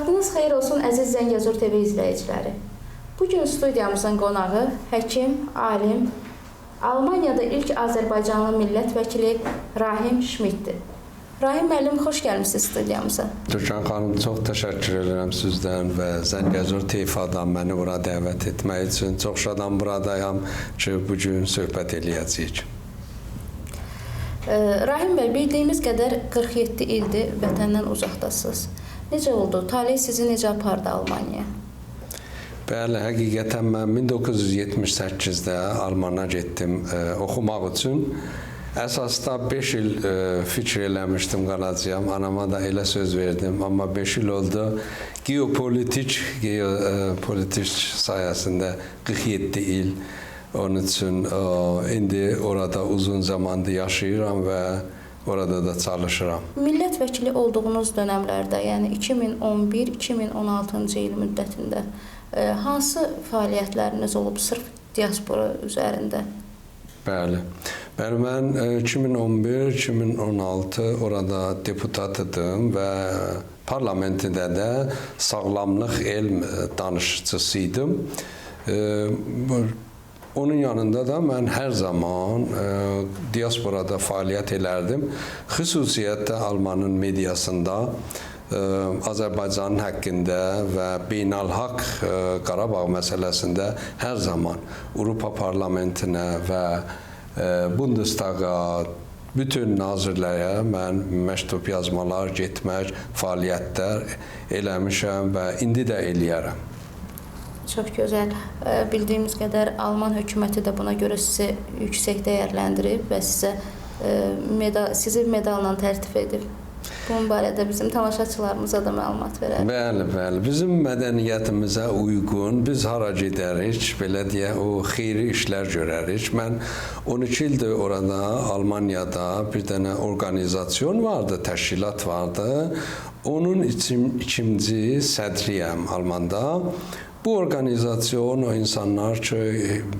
Vaxtınız xeyir olsun əziz Zəngəzur TV izləyiciləri. Bugün studiyamızın qonağı həkim, alim, Almaniyada ilk Azərbaycanlı millət vəkili Rahim Şmidtdir. Rahim müəllim, xoş gəlmisiniz studiyamıza. Türkan xanım, çox təşəkkür edirəm sizdən və Zəngəzur TV-dan məni bura dəvət etmək üçün. Çox şadam buradayam ki, bugün söhbət eləyəcəyik. Rahim bəy, bildiyimiz qədər 47 ildir vətəndən uzaqdasınız. Necə oldu? Talih sizi necə apardı Almaniyaya? Bəli, həqiqətən mən 1978-də Almana getdim oxumaq üçün. Əsasda 5 il fikir eləmişdim qalacağam. Anama da elə söz verdim, amma 5 il oldu. Geopolitik sayəsində 47 il. Onun üçün indi orada uzun zamandır yaşayıram və orada da çalışıram. Millət vəkili olduğunuz dönəmlərdə, yəni 2011-2016-cı il müddətində hansı fəaliyyətləriniz olub sırf diaspora üzərində? Bəli. Mən 2011-2016 orada deputat idim və parlamentdə də sağlamlıq elm danışıcısı idim. Onun yanında da mən hər zaman diasporada fəaliyyət elərdim. Xüsusiyyətlə Almanın mediasında Azərbaycanın haqqında və beynəlxalq Qarabağ məsələsində hər zaman Avropa parlamentinə və Bundestaga, bütün nazirlərə mən məktub yazmalar, getmək, fəaliyyətlər eləmişəm və indi də eləyərəm. Çox gözəl. Bildiyimiz qədər Alman hökuməti də buna görə sizi yüksək dəyərləndirib və sizi medalla tərtib edib. Bunun barədə bizim tamaşaçılarımıza da məlumat verək. Bəli. Bizim mədəniyyətimizə uyğun biz hara gedərik, belə deyək, o xeyri işlər görərik. Mən 12 ildir orada, Almaniyada bir dənə organizasyon vardı, təşkilat vardı. Onun ikinci sədriyəm Almanda. Bu organizasyon o insanlar ki,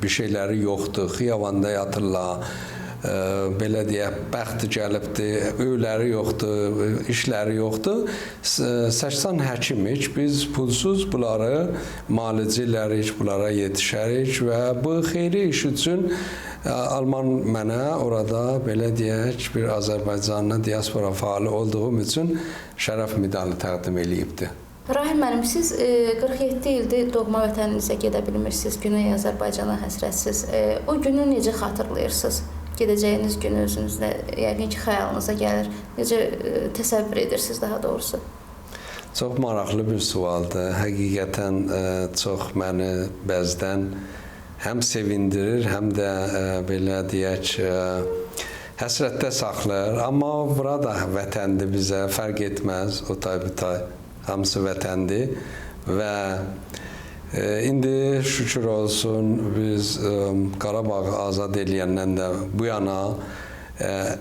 bir şeyləri yoxdur, xiyavanda yatırlar, belə deyək, bəxti gəlibdir, öyləri yoxdur, işləri yoxdur. 80 həkimik, biz pulsuz bunları müalicə elərik, bunlara yetişərik və bu xeyri iş üçün Alman mənə orada, belə deyək, bir Azərbaycanlı diaspora fəali olduğum üçün şərəf medalı təqdim eləyibdir. Rahim müəllim, siz 47 ildir doğma vətəninizə gedə bilmirsiniz, Güney Azərbaycana həsrətsiz. O günü necə xatırlayırsınız? Gedəcəyiniz günü özünüzdə yəqin ki, xəyalınıza gəlir. Necə təsəvvür edirsiniz daha doğrusu? Çox maraqlı bir sualdır. Həqiqətən çox məni bəzdən həm sevindirir, həm də belə deyək, həsrətdə saxlayır. Amma burada vətəndir bizə, fərq etməz, o tay-bu-tay, hamısı vətəndir və indi şükür olsun biz Qarabağı azad eləyəndən də bu yana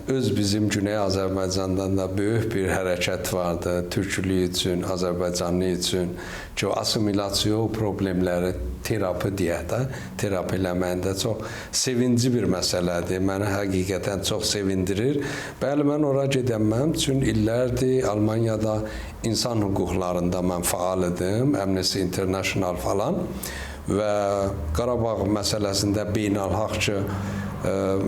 öz bizim Güney Azərbaycandan da böyük bir hərəkət vardı türkülük üçün, Azərbaycanlı üçün ki, o assimilyasiya problemləri terapi deyək də, terapi eləməyində çox sevinci bir məsələdir. Məni həqiqətən çox sevindirir. Bəli, mən ora gedəmməm üçün illərdir Almaniyada insan hüquqlarında mən fəal idim, Amnesty International falan və Qarabağ məsələsində beynəlxalqçı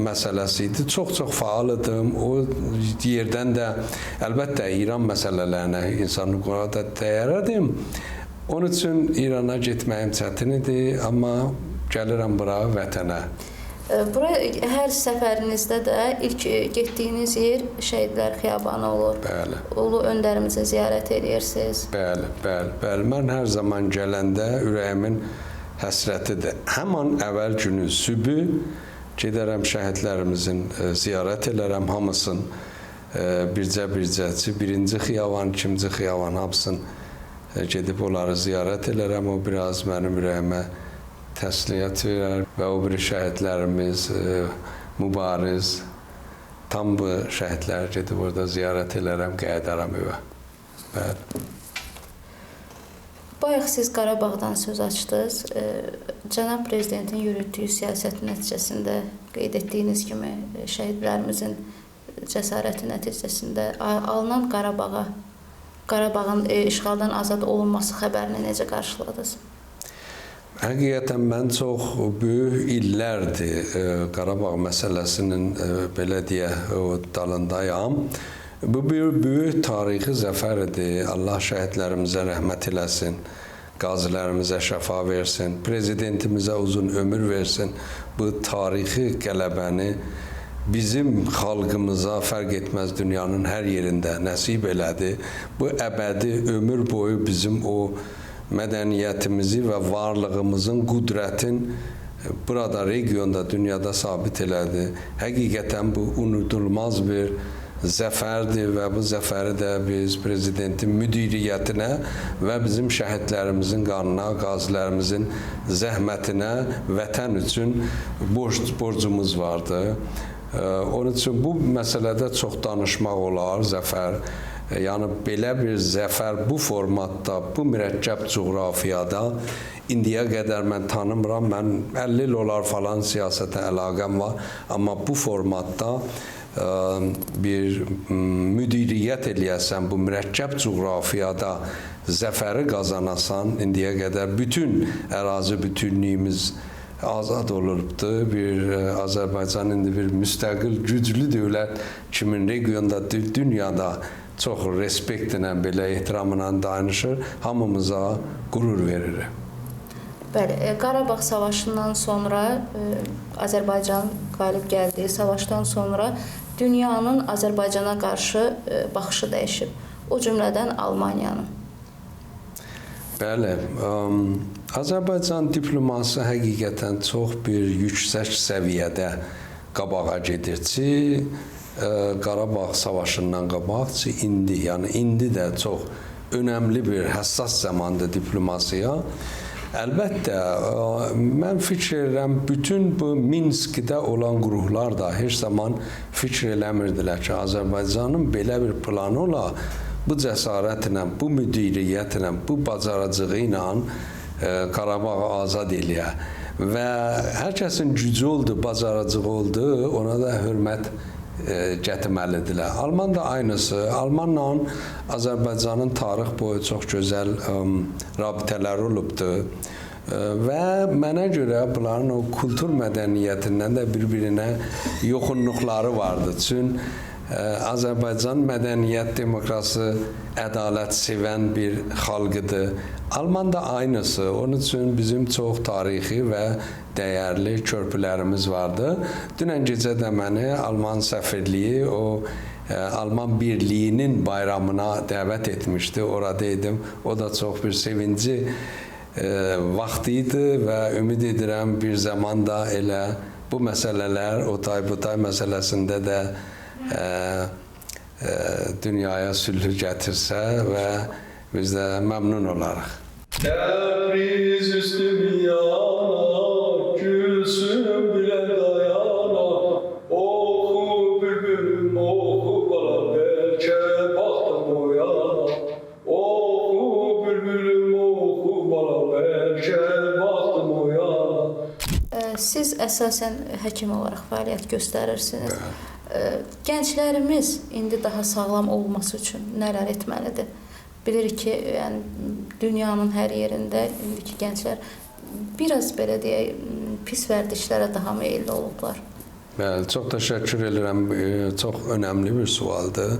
məsələsi idi. Çox fəal idim. O yerdən də əlbəttə İran məsələlərinə, insan hüquqlarına da dəyərdim. Onun üçün İrana getməyim çətin idi, amma gəlirəm bura vətənə. Bura hər səfərinizdə də ilk getdiyiniz yer Şəhidlər Xiyabanı olur. Bəli. Ulu öndərimizi ziyarət edirsiniz. Bəli. Mən hər zaman gələndə ürəyimin həsrətidir. Həman əvvəl günü sübü gedərəm şəhidlərimizin ziyarət elərəm hamısın bircə-bircəçi, birinci xiyavan, ikinci xiyavan hamısını gedib onları ziyarət elərəm. O biraz mənim ürəyimə təsliyyət verər və o biri şəhidlərimiz, mübariz, tam bu şəhidləri gedib orada ziyarət elərəm, qayıdaram evə. Bəli. Bayaq siz Qarabağdan söz açdınız. Cənab Prezidentin yürütdüyü siyasət nəticəsində qeyd etdiyiniz kimi şəhidlərimizin cəsarəti nəticəsində alınan Qarabağın işğaldan azad olunması xəbərini necə qarşıladınız? Həqiqətən mən çox böyük illərdir Qarabağ məsələsinin belə deyək o dalındayam. Bu bir böyük tarixi zəfər idi. Allah şəhidlərimizə rəhmət eləsin, qazilərimizə şəfa versin, prezidentimizə uzun ömür versin. Bu tarixi qələbəni bizim xalqımıza fərq etməz dünyanın hər yerində nəsib elədi. Bu əbədi ömür boyu bizim o mədəniyyətimizi və varlığımızın, qüdrətin burada, regionda, dünyada sabit elədi. Həqiqətən bu unudulmaz bir zəfərdir və bu zəfəri də biz prezidentin müdiriyyətinə və bizim şəhidlərimizin qanına, qazilərimizin zəhmətinə, vətən üçün borcumuz vardı. Onun üçün bu məsələdə çox danışmaq olar, zəfər. Yəni belə bir zəfər bu formatda, bu mürəkkəb coğrafiyada indiyə qədər mən tanımıram. Mən 50 il olar falan siyasətə əlaqəm var, amma bu formatda bir müdiriyyət eləyəsən, bu mürəkkəb coğrafiyada zəfəri qazanasan, indiyə qədər bütün ərazi bütünlüyümüz azad olubdur. Azərbaycan indi bir müstəqil, güclü dövlət kimin regionda, dünyada çox respektlə, belə ehtiramla danışır, hamımıza qürur verir. Bəli, Qarabağ savaşından sonra Azərbaycan qalib gəldiyi savaşdan sonra dünyanın Azərbaycana qarşı baxışı dəyişib. O cümlədən Almaniyanın. Bəli, Azərbaycan diplomasiyası həqiqətən çox bir yüksək səviyyədə qabağa gedir ki, Qarabağ savaşından qabaq ki, indi də çox önəmli bir həssas zamandır diplomasiya. Əlbəttə, mən fikir edirəm, bütün bu Minskdə olan qurumlar da heç zaman fikir eləmirdilər ki, Azərbaycanın belə bir planı ola, bu cəsarətlə, bu müdiriyyətlə, bu bacarıcılığı ilə Qarabağı azad eləyə. Və hər kəsin gücü oldu, bacarıcılığı oldu, ona da hörmət gətirməlidirlər. Alman da aynısı. Almanla Azərbaycanın tarix boyu çox gözəl rabitələri olubdur. Və mənə görə bunların o kultur mədəniyyətindən də bir-birinə yoxunluqları vardı. Çünki Azərbaycan mədəniyyət, demokrasi, ədalət sevən bir xalqıdır. Alman da aynısı. Onun üçün bizim çox tarixi və dəyərli körpülərimiz vardı. Dünən gecə də məni Alman səfirliyi o Alman Birliyinin bayramına dəvət etmişdi. Orada idim. O da çox bir sevinci vaxt idi və ümid edirəm bir zaman da elə bu məsələlər, o tay-bu tay məsələsində də dünyaya sülhü gətirsə və biz də məmnun olarıq. Təbriz üstüm yana, gülsün bilə dayana, oxu bülbülüm, oxu bala, bəlkə baxdım o yana. Oxu bülbülüm, oxu bala, bəlkə baxdım o yana. Siz əsasən həkim olaraq fəaliyyət göstərirsiniz. Gənclərimiz indi daha sağlam olması üçün nələr etməlidir? Bilirik ki, yəni, dünyanın hər yerində indiki gənclər biraz belə deyək, pis vərdişlərə daha meyilli olublar. Bəli, çox təşəkkür edirəm. Çox önəmli bir sualdır.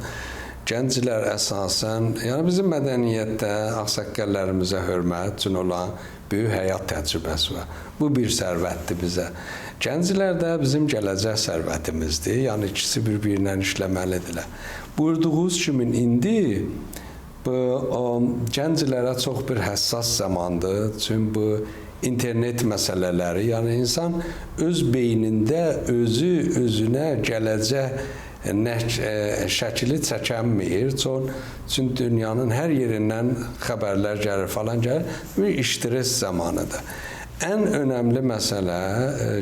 Gənclər əsasən, yəni bizim mədəniyyətdə ağsaqqallarımıza hörmət üçün olan böyük həyat təcrübəsi var. Bu bir sərvətdir bizə. Gənclər də bizim gələcək sərvətimizdir. Yəni ikisi bir-birinə işləməlidirlər. Buyurduğunuz kimi indi bu gənclərə çox bir həssas zamandır. Çünki bu internet məsələləri, yəni insan öz beynində özünə gələcək şəkili çəkənmir. Çünki dünyanın hər yerindən xəbərlər gəlir, falan gəlir. Bir iştiris zamanıdır. Ən önəmli məsələ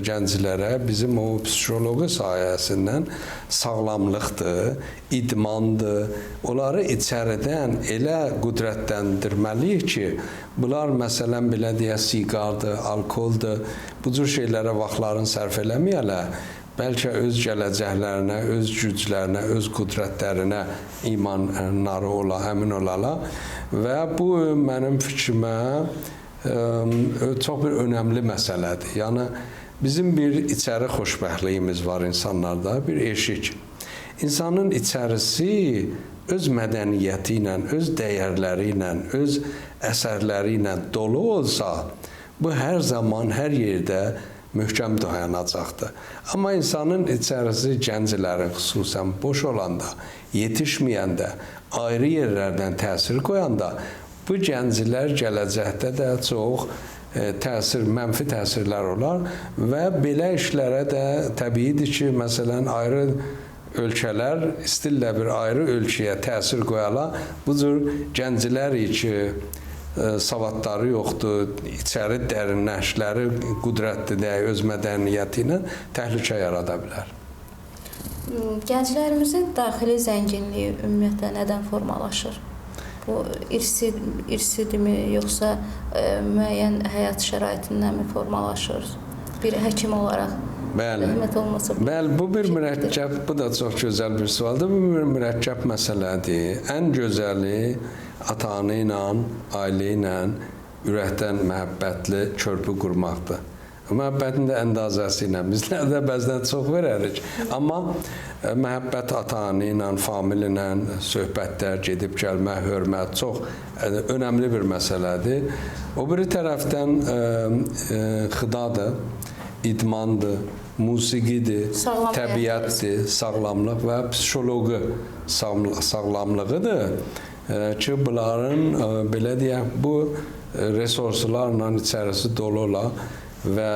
gənclərə bizim o psixoloji sayəsindən sağlamlıqdır, idmandır. Onları içəridən elə qüdrətləndirməliyik ki, bunlar məsələn belə deyək, siqardır, alkoldur, bu cür şeylərə vaxtlarını sərf eləməyələr. bəlkə öz gələcəklərinə, öz güclərinə, öz qüdrətlərinə imanları ola, əmin olalar və bu mənim fikrimə çox bir önəmli məsələdir. Yəni bizim bir içəri xoşbəxtliyimiz var insanlarda, bir eşik. İnsanın içərisi öz mədəniyyəti ilə, öz dəyərləri ilə, öz əsərləri ilə dolu olsa, bu hər zaman, hər yerdə möhkəm dayanacaqdır. Amma insanın içərisi gənclərin xüsusən boş olanda, yetişməyəndə, ayrı yerlərdən təsir qoyanda, bu gənclər gələcəkdə də çox mənfi təsirlər olar və belə işlərə də təbiidir ki, məsələn, ayrı ölkələr istillə bir ayrı ölkəyə təsir qoyarlar. Bu cür gənclər ki, savadları yoxdur, içəri dərinləşləri qüdrətlidir, öz mədəniyyəti ilə təhlükə yarada bilər. Gənclərimizin daxili zənginliyi ümumiyyətlə nədən formalaşır? Bu irsidirmi, yoxsa müəyyən həyat şəraitindən formalaşır? Bir həkim olaraq. Bəli. Bəli, bu bir mürəkkəb, bu da çox gözəl bir sualdır. Bu bir mürəkkəb məsələdir. Ən gözəli ata-ana ilə, ailə ilə ürəkdən məhəbbətli körpü qurmaqdır. Məhəbbətin də əndazəsi ilə bizlər də bəzən çox verərik. Amma məhəbbət ata-ana ilə, famillə söhbətlər, gedib gəlmə, hörmət çox önəmli bir məsələdir. O biri tərəfdən xidadır, idmandır, musiqidir, təbiətdir, sağlamlıq və psixoloji sağlamlığıdır ki, bunların belə deyək, bu resurslarla içərisi dolu olar və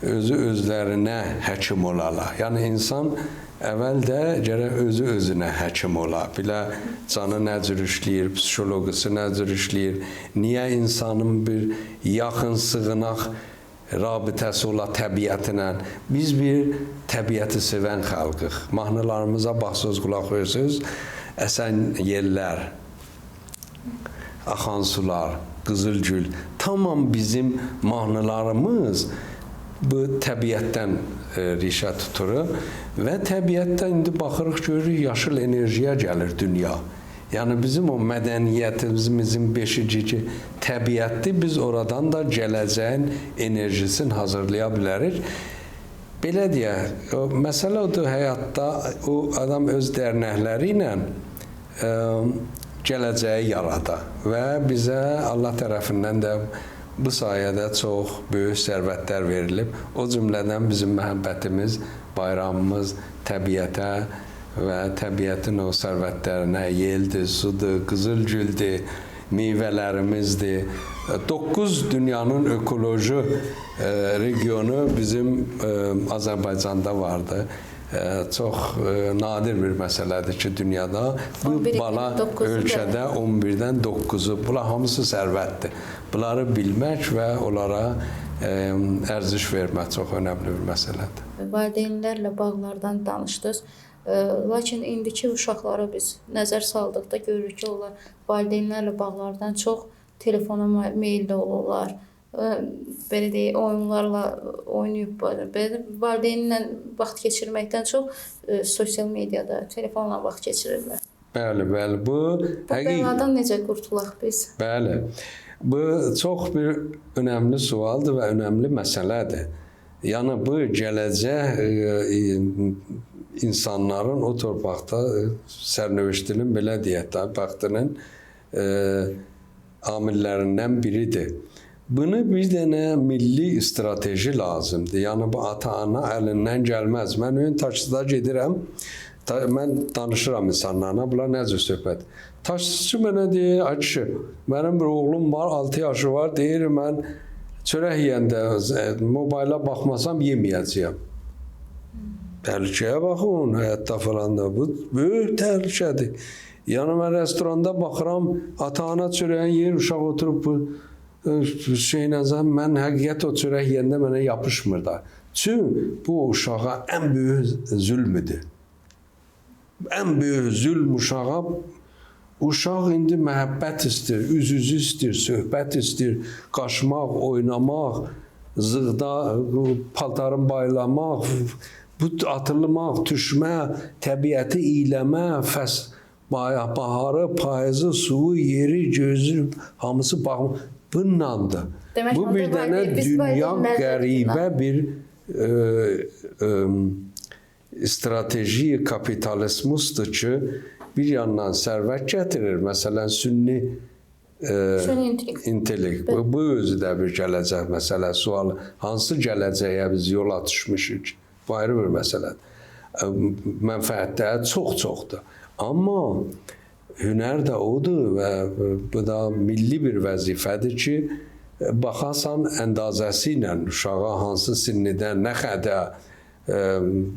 özlərinə həkim olarlar. Yəni insan əvvəldə gərək özü-özünə həkim ola. Bilə canı nə cür işləyir, psixologisi nə cür işləyir, niyə insanın bir yaxın sığınaq rabitəsi ola təbiətinə. Biz bir təbiəti sevən xalqıq. Mahnılarımıza baxsınız, qulaq verirsiniz, əsən yerlər, axan sular, qızılgül, tamam bizim mahnılarımız bu təbiətdən rişə tutur və təbiətdən indi baxırıq, görürük, yaşıl enerjiya gəlir dünya. Yəni bizim o mədəniyyətimizin beşici ki, təbiətdir, biz oradan da gələcəyin enerjisini hazırlaya bilərik. Belə deyək, məsələ odur həyatda, o adam öz dərnəkləri ilə gələcəyi yarada və bizə Allah tərəfindən də bu sayədə çox böyük sərvətlər verilib. O cümlədən bizim məhəbbətimiz, bayramımız təbiətə və təbiətin o sərvətlərinə yeldir, sudur, qızılgüldür, meyvələrimizdir. 9 dünyanın ekoloji regionu bizim Azərbaycanda vardır. Çox nadir bir məsələdir ki, dünyada bu bala ölkədə 11-dən 9-u, bunlar hamısı sərvətdir. Bunları bilmək və onlara ərziş vermək çox önəmli bir məsələdir. Valideynlərlə bağlardan danışdınız. Lakin indiki uşaqlara biz nəzər saldıqda görürük ki, onlar valideynlərlə bağlardan çox telefona meylli olurlar. Belə deyək, oyunlarla oynayıb, valideynlə vaxt keçirməkdən çox sosial mediada, telefonla vaxt keçirirlər. Bəli, bəli. Bu bəladan necə qurtulaq biz? Bəli. Bu çox bir önəmli sualdır və önəmli məsələdir. Yəni bu gələcək insanların o torpaqda sərnöviştinin belə deyək də vaxtının amillərindən biridir. Bunu bir dənə milli strateji lazımdır. Yəni bu ata-ana əlindən gəlməz. Mən ön taksidə gedirəm, mən danışıram insanlarla, bunlar necə söhbət. Taksiçi mənə deyir, ay kişi, mənim bir oğlum var, 6 yaşı var, deyir, mən çörək yeyəndə mobayla baxmasam yeməyəcəyəm. Təhlükəyə baxın, həyatda falan da. Bu böyük təhlükədir. Yəni mən restoranda baxıram, ata-ana çörəyin yer, uşaq oturub bu şeyinəzəm, mən həqiqət o çörək yeyəndə mənə yapışmır da. Çünki bu uşağa ən böyük zülmüdür. Ən böyük zülm uşağa, uşaq indi məhəbbət istəyir, üz-üzü istəyir, söhbət istəyir, qaçmaq, oynamaq, zığda paltarın baylamaq. Bu atılmaq, düşmə, təbiəti iyləmə, baharı, payızı, suyu, yeri, gözü, hamısı baxım bununlandır. Demək, Bu bir dənə dünya qəribə bir strateji kapitalizmusdur ki, bir yandan sərvət gətirir. Məsələn, sünni intellekt. Bu özü də bir gələcək məsələ, sualı. Hansı gələcəyə biz yola düşmüşük? Bu ayrı bir məsələdir. Mənfəətləri çox-çoxdur. Amma hünər də odur və bu da milli bir vəzifədir ki, baxasan əndazəsi ilə uşağa hansı sinnidən, nə qədər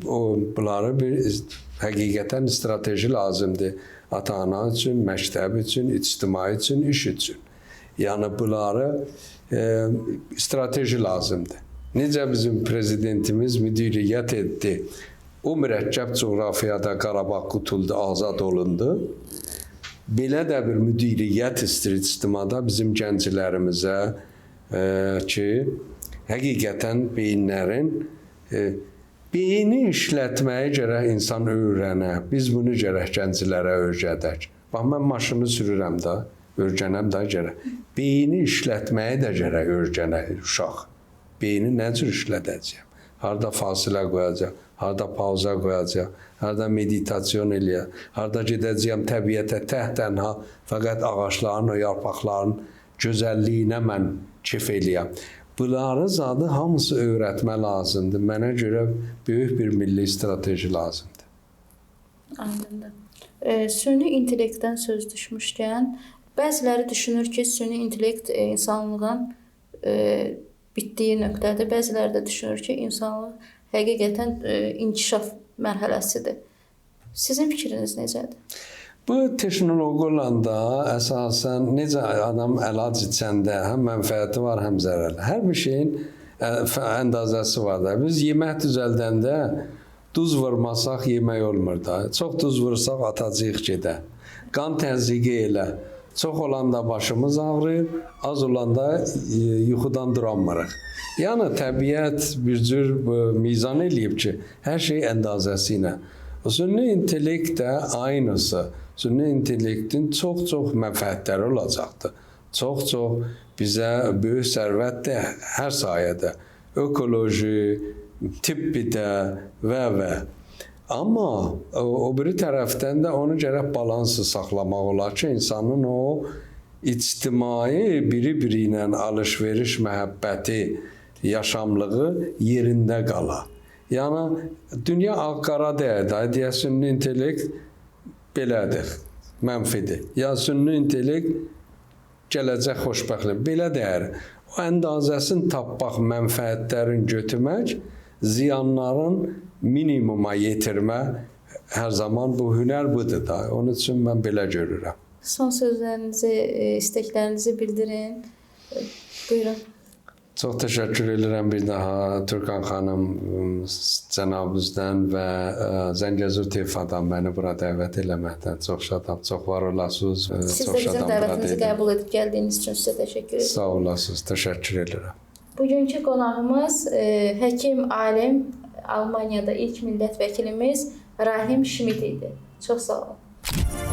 bunları bir həqiqətən strateji lazımdır. Ata-ana üçün, məktəb üçün, ictimai üçün, iş üçün. Yəni bunları strateji lazımdır. Necə bizim prezidentimiz müdiriyyət etdi, o mürəkkəb coğrafiyada Qarabağ qutuldu, azad olundu. Belə də bir müdiriyyət istəyir ictimada bizim gənclərimizə ki, həqiqətən beyinlərin beyni işlətməyə gərək insan öyrənə. Biz bunu gərək gənclərə öyrədək. Bax, mən maşını sürürəm də, öyrənəm də gərək. Beyni işlətməyə də gərək öyrənək uşaq. Beyni nə cür işlədəcəyəm? Harada fasilə qoyacaq, harada pauza qoyacaq, harada meditasyon eləyək, harada gedəcəyəm təbiətə tək-tənha, fəqət ağacların, yarpaqların gözəlliyinə mən kef eləyəm. Bunları zadı hamısı öyrətmə lazımdır. Mənə görə böyük bir milli strateji lazımdır. Aydındır. Süni intellektdən söz düşmüşkən, bəziləri düşünür ki, süni intellekt insanlığın bitdiyi nöqtədir. Bəziləri də düşünür ki, insanlıq həqiqətən inkişaf mərhələsidir. Sizin fikriniz necədir? Bu texnoloji olanda əsasən necə adam əlac içəndə həm mənfəəti var, həm zərərli. Hər bir şeyin əndazəsi var da. Biz yemək düzəldəndə duz vurmasaq yemək olmur da. Çox duz vursaq atacağıq gedə. Qan təzyiqi elə. Çox olanda başımız ağrıyır, az olanda yuxudan duramırıq. Yəni təbiət bir cür mizan eləyib ki, hər şey əndazəsi ilə. Süni intellekt də aynısı. Süni intellektin çox-çox mənfəətləri olacaqdır. Çox-çox bizə böyük sərvətdir hər sayədə. Ökoloji, tibbidə və. Amma o biri tərəfdən də onu gərək balansı saxlamaq olar ki, insanın o ictimai biri-biri ilə alış-veriş məhəbbəti, yaşamlığı yerində qala. Yəni, dünya ağ-qara deyək də, deyə süni intellekt belədir, mənfidir. Ya süni intellekt gələcək xoşbəxtlik, belə deyər. O əndazəsini tapmaq, mənfəətlərin götürmək, ziyanların minimuma yetirmə hər zaman bu hünər budur da. Onun üçün mən belə görürəm. Son sözlərinizi, istəklərinizi bildirin. Buyurun. Çox təşəkkür edirəm bir daha Türkan xanım cənabınızdan və Zəngəzur TV-dan məni bura dəvət eləməkdən çox şadam, çox var olasınız. Siz də bizim dəvətimizi qəbul edib gəldiyiniz üçün sizə təşəkkür edirəm. Sağ olasınız, təşəkkür edirəm. Bugünkü qonağımız həkim, alim, Almaniyada ilk millət vəkilimiz Rahim Şmit idi. Çox sağ olun.